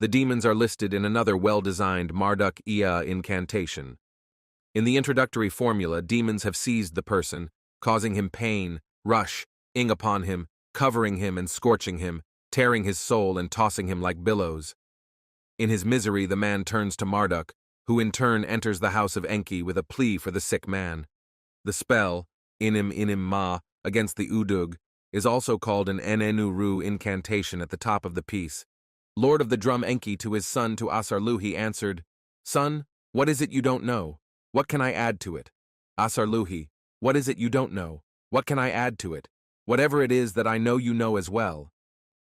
The demons are listed in another well-designed Marduk incantation. In the introductory formula, demons have seized the person, causing him pain, rushing upon him, covering him and scorching him, tearing his soul and tossing him like billows. In his misery, the man turns to Marduk, who in turn enters the house of Enki with a plea for the sick man. The spell, inim-inim-ma, against the Udug, is also called an enenu-ru incantation at the top of the piece. Lord of the drum Enki to his son to Asarluhi answered, "Son, what is it you don't know? What can I add to it?" Asarluhi, "What is it you don't know? What can I add to it? Whatever it is that I know you know as well."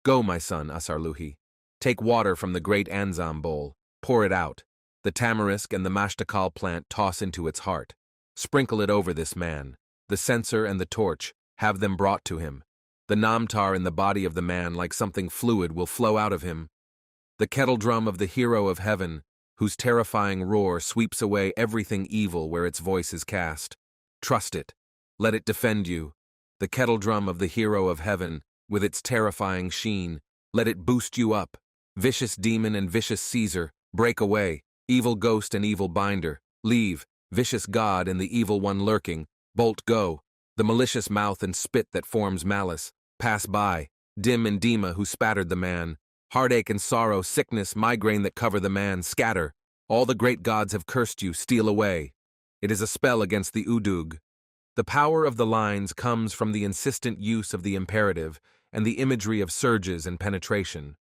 "Go, my son, Asarluhi. Take water from the great Anzam bowl, pour it out. The tamarisk and the mashtakal plant toss into its heart. Sprinkle it over this man. The censer and the torch, have them brought to him. The namtar in the body of the man like something fluid will flow out of him. The kettle drum of the hero of heaven, whose terrifying roar sweeps away everything evil where its voice is cast. Trust it. Let it defend you. The kettle drum of the hero of heaven, with its terrifying sheen, let it boost you up. Vicious demon and vicious Caesar, break away. Evil ghost and evil binder, leave. Vicious god and the evil one lurking, bolt go. The malicious mouth and spit that forms malice, pass by. Dim and Dema who spattered the man. Heartache and sorrow, sickness, migraine that cover the man, scatter. All the great gods have cursed you, steal away. It is a spell against the Udug. The power of the lines comes from the insistent use of the imperative and the imagery of surges and penetration.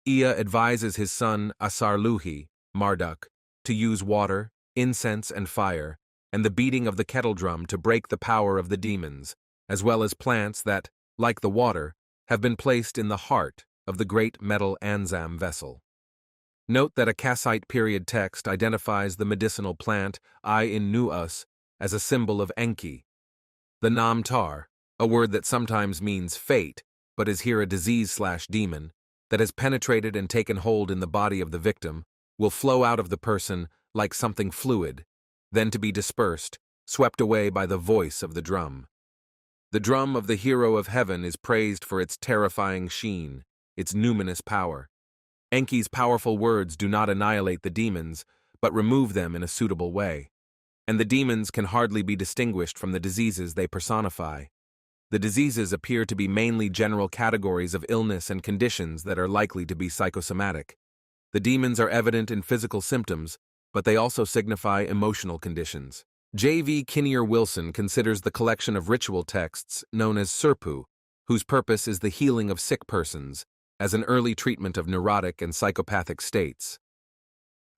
Ea advises his son Asarluhi, Marduk, to use water, incense and fire, and the beating of the kettle drum to break the power of the demons, as well as plants that, like the water, have been placed in the heart of the great metal Anzam vessel. Note that a Kassite period text identifies the medicinal plant inim-inim-ma as a symbol of Enki. The namtar, a word that sometimes means fate, but is here a disease/demon, that has penetrated and taken hold in the body of the victim, will flow out of the person like something fluid, then to be dispersed, swept away by the voice of the drum. The drum of the hero of heaven is praised for its terrifying sheen, its numinous power. Enki's powerful words do not annihilate the demons, but remove them in a suitable way. And the demons can hardly be distinguished from the diseases they personify. The diseases appear to be mainly general categories of illness and conditions that are likely to be psychosomatic. The demons are evident in physical symptoms, but they also signify emotional conditions. J.V. Kinnear Wilson considers the collection of ritual texts known as Surpu, whose purpose is the healing of sick persons, as an early treatment of neurotic and psychopathic states.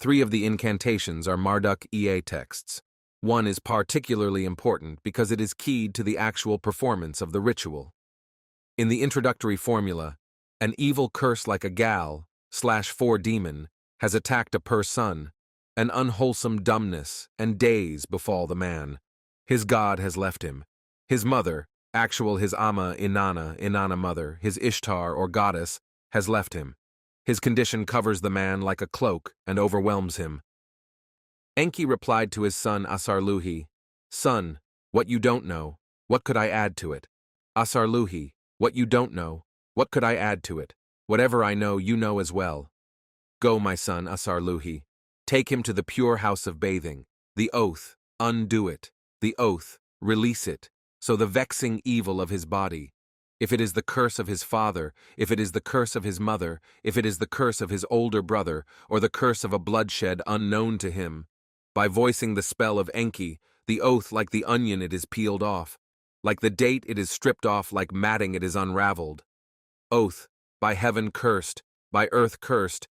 3 of the incantations are Marduk Ea texts. One is particularly important because it is keyed to the actual performance of the ritual. In the introductory formula, an evil curse like a gal/4 demon has attacked a person. An unwholesome dumbness and daze befall the man. His god has left him. His mother, his Amma Inanna mother, his Ishtar or goddess, has left him. His condition covers the man like a cloak and overwhelms him. Enki replied to his son Asarluhi, "Son, what you don't know, what could I add to it?" Asarluhi, "What you don't know, what could I add to it? Whatever I know, you know as well." "Go, my son Asarluhi. Take him to the pure house of bathing. The oath, undo it. The oath, release it. So the vexing evil of his body, if it is the curse of his father, if it is the curse of his mother, if it is the curse of his older brother, or the curse of a bloodshed unknown to him, by voicing the spell of Enki, the oath like the onion it is peeled off. Like the date it is stripped off, like matting it is unraveled. Oath, by heaven cursed, by earth cursed.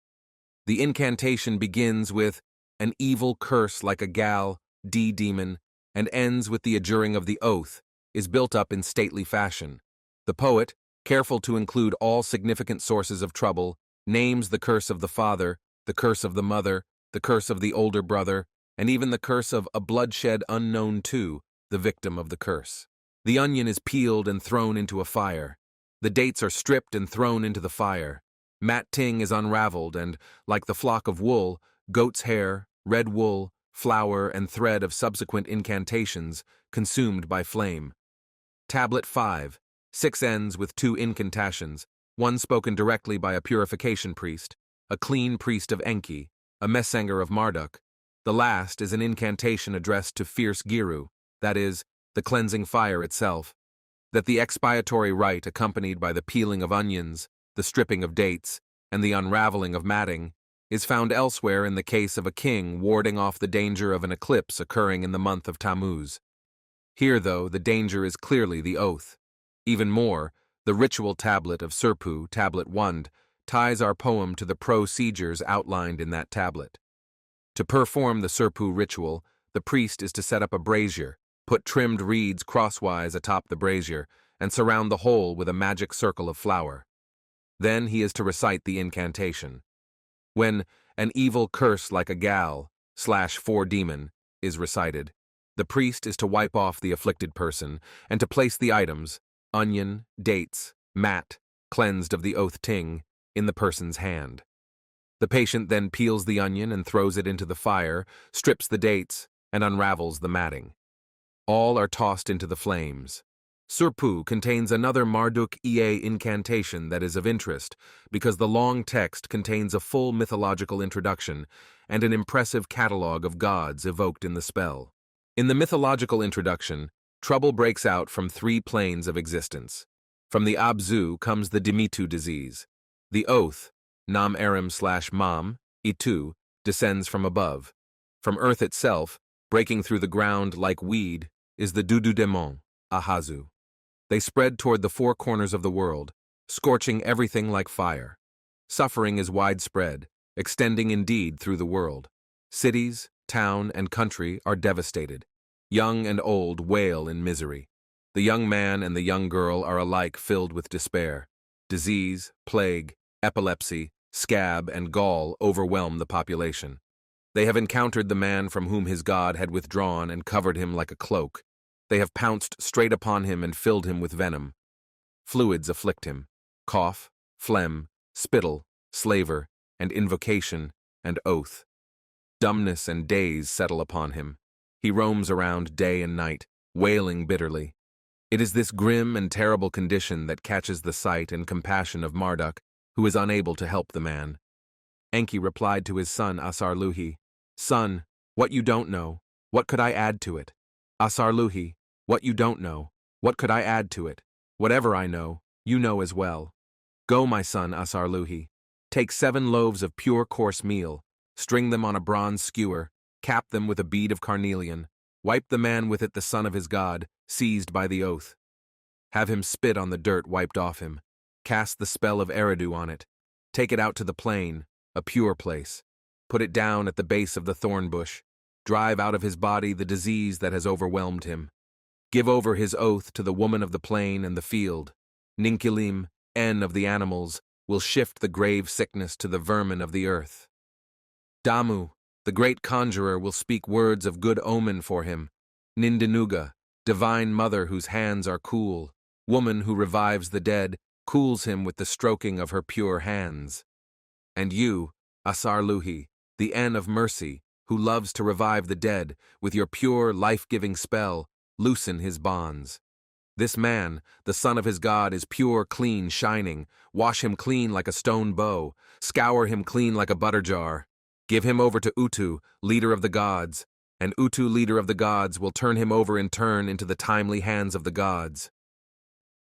The incantation begins with an evil curse like a demon, and ends with the adjuring of the oath, is built up in stately fashion. The poet, careful to include all significant sources of trouble, names the curse of the father, the curse of the mother, the curse of the older brother, and even the curse of a bloodshed unknown to the victim of the curse. The onion is peeled and thrown into a fire. The dates are stripped and thrown into the fire. Matting is unraveled and, like the flock of wool, goat's hair, red wool, flour, and thread of subsequent incantations, consumed by flame. Tablet 5, 6 ends with 2 incantations, one spoken directly by a purification priest, a clean priest of Enki, a messenger of Marduk. The last is an incantation addressed to fierce Giru, that is, the cleansing fire itself. That the expiatory rite accompanied by the peeling of onions, the stripping of dates, and the unraveling of matting, is found elsewhere in the case of a king warding off the danger of an eclipse occurring in the month of Tammuz. Here, though, the danger is clearly the oath. Even more, the ritual tablet of Surpu, Tablet 1, ties our poem to the procedures outlined in that tablet. To perform the Surpu ritual, the priest is to set up a brazier, put trimmed reeds crosswise atop the brazier, and surround the whole with a magic circle of flour. Then he is to recite the incantation. When an evil curse like a gal/4 demon is recited, the priest is to wipe off the afflicted person and to place the items, onion, dates, mat, cleansed of the oath ting, in the person's hand. The patient then peels the onion and throws it into the fire, strips the dates, and unravels the matting. All are tossed into the flames. Surpu contains another Marduk incantation that is of interest because the long text contains a full mythological introduction and an impressive catalogue of gods evoked in the spell. In the mythological introduction, trouble breaks out from 3 planes of existence. From the Abzu comes the Dimitu disease. The oath, Nam Aram/Mam, Itu, descends from above. From earth itself, breaking through the ground like weed, is the Dudu Demon, Ahazu. They spread toward the 4 corners of the world, scorching everything like fire. Suffering is widespread, extending indeed through the world. Cities, town, and country are devastated. Young and old wail in misery. The young man and the young girl are alike filled with despair. Disease, plague, epilepsy, scab, and gall overwhelm the population. They have encountered the man from whom his god had withdrawn and covered him like a cloak. They have pounced straight upon him and filled him with venom. Fluids afflict him: cough, phlegm, spittle, slaver, and invocation, and oath. Dumbness and daze settle upon him. He roams around day and night, wailing bitterly. It is this grim and terrible condition that catches the sight and compassion of Marduk, who is unable to help the man. Enki replied to his son Asarluhi, "Son, what you don't know, what could I add to it? Asarluhi, what you don't know, what could I add to it? Whatever I know, you know as well. Go, my son Asarluhi. Take 7 loaves of pure coarse meal, string them on a bronze skewer, cap them with a bead of carnelian, wipe the man with it the son of his god, seized by the oath. Have him spit on the dirt wiped off him, cast the spell of Eridu on it, take it out to the plain, a pure place, put it down at the base of the thorn bush, drive out of his body the disease that has overwhelmed him. Give over his oath to the woman of the plain and the field. Ninkilim, En of the animals, will shift the grave sickness to the vermin of the earth. Damu, the great conjurer, will speak words of good omen for him. Nindinuga, divine mother whose hands are cool, woman who revives the dead, cools him with the stroking of her pure hands. And you, Asarluhi, the En of mercy, who loves to revive the dead, with your pure, life-giving spell, loosen his bonds. This man, the son of his god, is pure, clean, shining. Wash him clean like a stone bow. Scour him clean like a butter jar. Give him over to Utu, leader of the gods, and Utu, leader of the gods, will turn him over in turn into the timely hands of the gods.